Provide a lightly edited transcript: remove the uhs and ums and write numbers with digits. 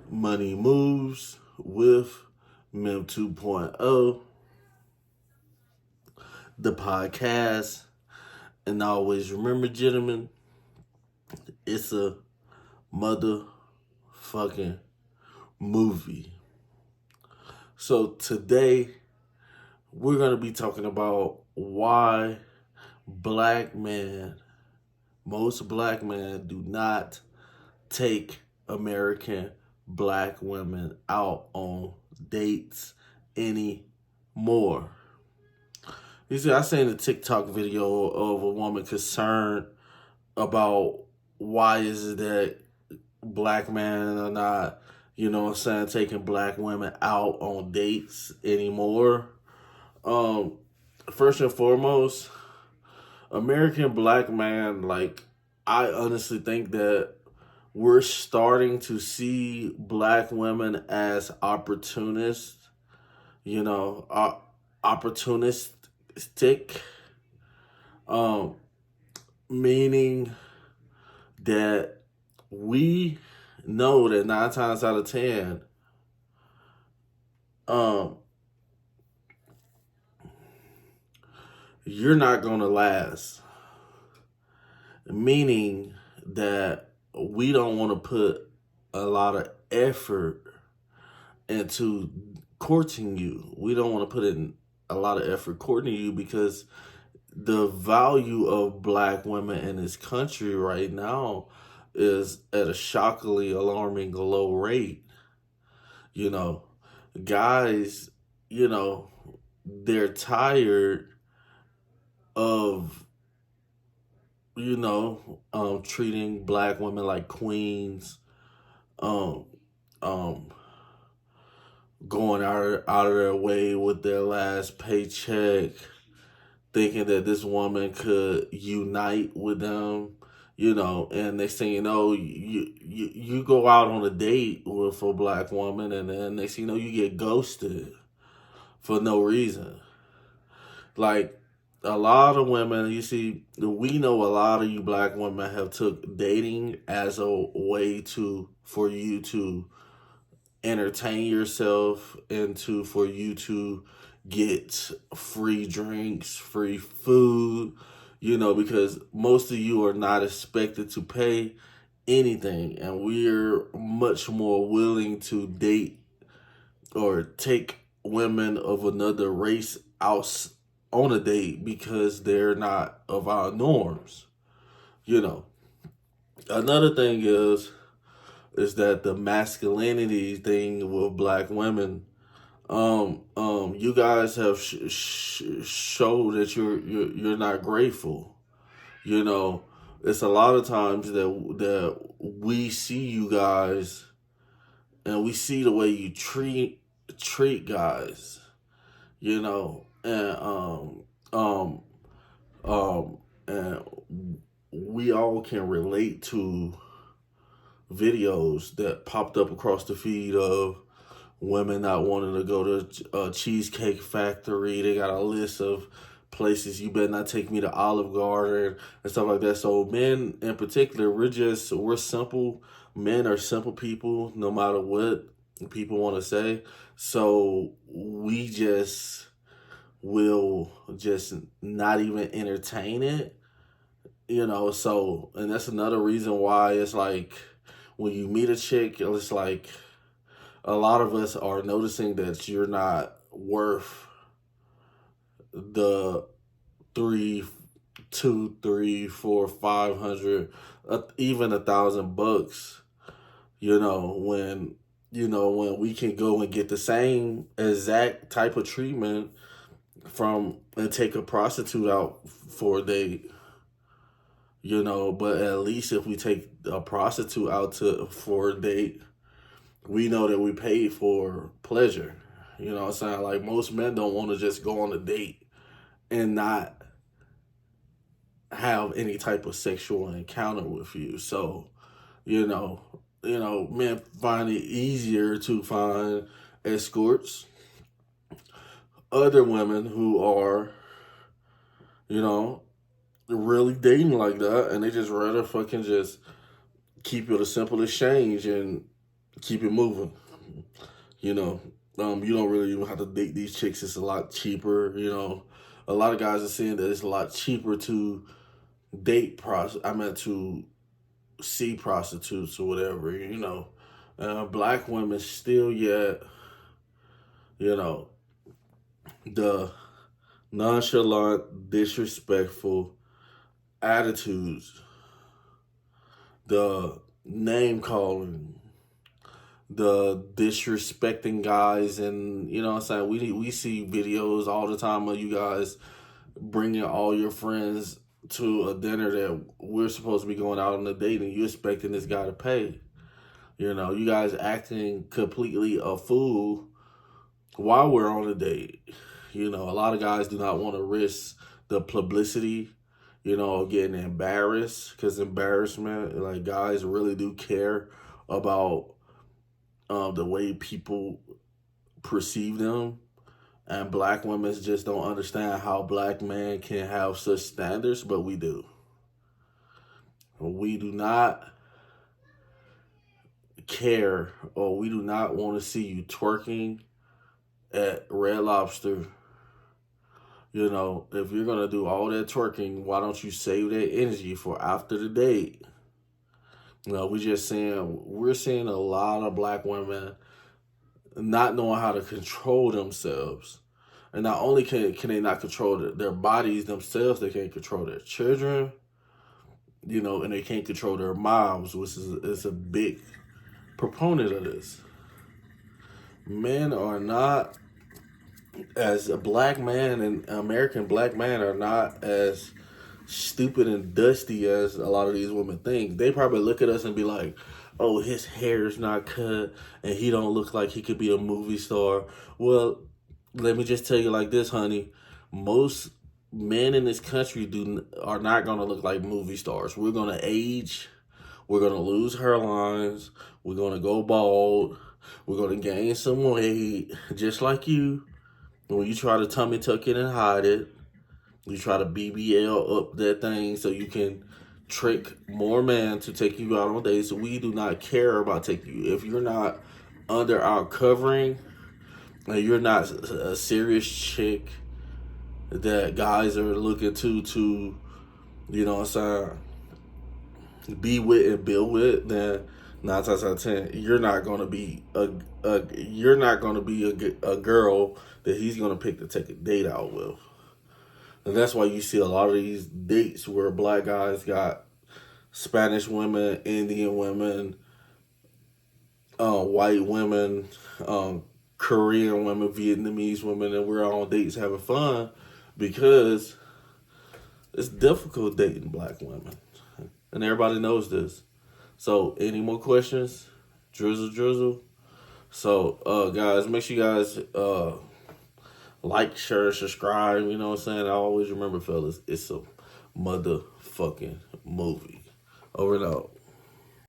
Money Moves with Mem 2.0, the podcast. And always remember, gentlemen, it's a motherfucking movie. So today, we're going to be talking about why black men, most black men, do not take American black women out on dates anymore. You see, I seen a TikTok video of a woman concerned about why is it that black men are not, taking black women out on dates anymore. Um, First and foremost, American black man, I honestly think that we're starting to see black women as opportunists, you know, opportunistic, um, meaning that we know that 9 times out of 10, um, you're not going to last. Meaning that we don't want to put a lot of effort into courting you. We don't want to put in a lot of effort courting you because the value of black women in this country right now is at a shockingly alarming low rate. You know, guys, you know, they're tired of, treating black women like queens, um, um, going out of their way with their last paycheck, thinking that this woman could unite with them, and next thing you know, you go out on a date with a black woman, and then next thing you know, you get ghosted for no reason. Like, a lot of women, you see, we know a lot of you black women have took dating as a way for you to entertain yourself and for you to get free drinks, free food, because most of you are not expected to pay anything, and we're much more willing to date or take women of another race out on a date because they're not of our norms. You know, another thing is that the masculinity thing with black women. You guys have showed that you're not grateful. You know, it's a lot of times that we see you guys and we see the way you treat guys. And um and we all can relate to videos that popped up across the feed of women not wanting to go to a Cheesecake Factory. They got a list of places. You better not take me to Olive Garden and stuff like that. So men in particular, we're simple. Men are simple people, no matter what people want to say. So we just will just not even entertain it. So, and that's another reason why it's like when you meet a chick, it's like a lot of us are noticing that you're not worth the three, two, three, four, 500, even $1,000. When we can go and get the same exact type of treatment and take a prostitute out for a date. But at least if we take a prostitute out for a date, we know that we paid for pleasure. You know what I'm saying? Like, most men don't want to just go on a date and not have any type of sexual encounter with you. So, men find it easier to find escorts, other women who are, really dating like that, and they just rather fucking just keep it a simple exchange and keep it moving. You know, you don't really even have to date these chicks. It's a lot cheaper. You know, a lot of guys are saying that it's a lot cheaper to to see prostitutes or whatever. You know, black women still yet, you know, the nonchalant, disrespectful attitudes, the name calling, the disrespecting guys, and you know what I'm saying, we see videos all the time of you guys bringing all your friends to a dinner that we're supposed to be going out on a date, and you expecting this guy to pay. You know, you guys acting completely a fool while we're on a date. You know, a lot of guys do not want to risk the publicity, you know, getting embarrassed, because embarrassment, like, guys really do care about the way people perceive them. And black women just don't understand how black men can have such standards, but we do. We do not care, or we do not want to see you twerking at Red Lobster. You know, if you're going to do all that twerking, why don't you save that energy for after the date? You know, we're seeing a lot of black women not knowing how to control themselves. And not only can they not control their bodies themselves, they can't control their children, you know, and they can't control their moms, which is a big proponent of this. Men are not, as a black man, and American black man are not as stupid and dusty as a lot of these women think. They probably look at us and be like, oh, his hair's not cut and he don't look like he could be a movie star. Well, let me just tell you like this, honey. Most men in this country are not going to look like movie stars. We're going to age. We're going to lose hairlines. We're going to go bald. We're going to gain some weight, just like you. When you try to tummy tuck it and hide it, you try to BBL up that thing so you can trick more men to take you out on dates. We do not care about taking you. If you're not under our covering, and you're not a serious chick that guys are looking to, you know what I'm saying, be with and build with, then 9 times out of 10, you're not gonna be a girl that he's gonna pick to take a date out with. And that's why you see a lot of these dates where black guys got Spanish women, Indian women, white women, Korean women, Vietnamese women, and we're on dates having fun, because it's difficult dating black women. And everybody knows this. So, any more questions? Drizzle. So, guys, make sure you guys like, share, subscribe. You know what I'm saying? I always remember, fellas, it's a motherfucking movie. Over and out.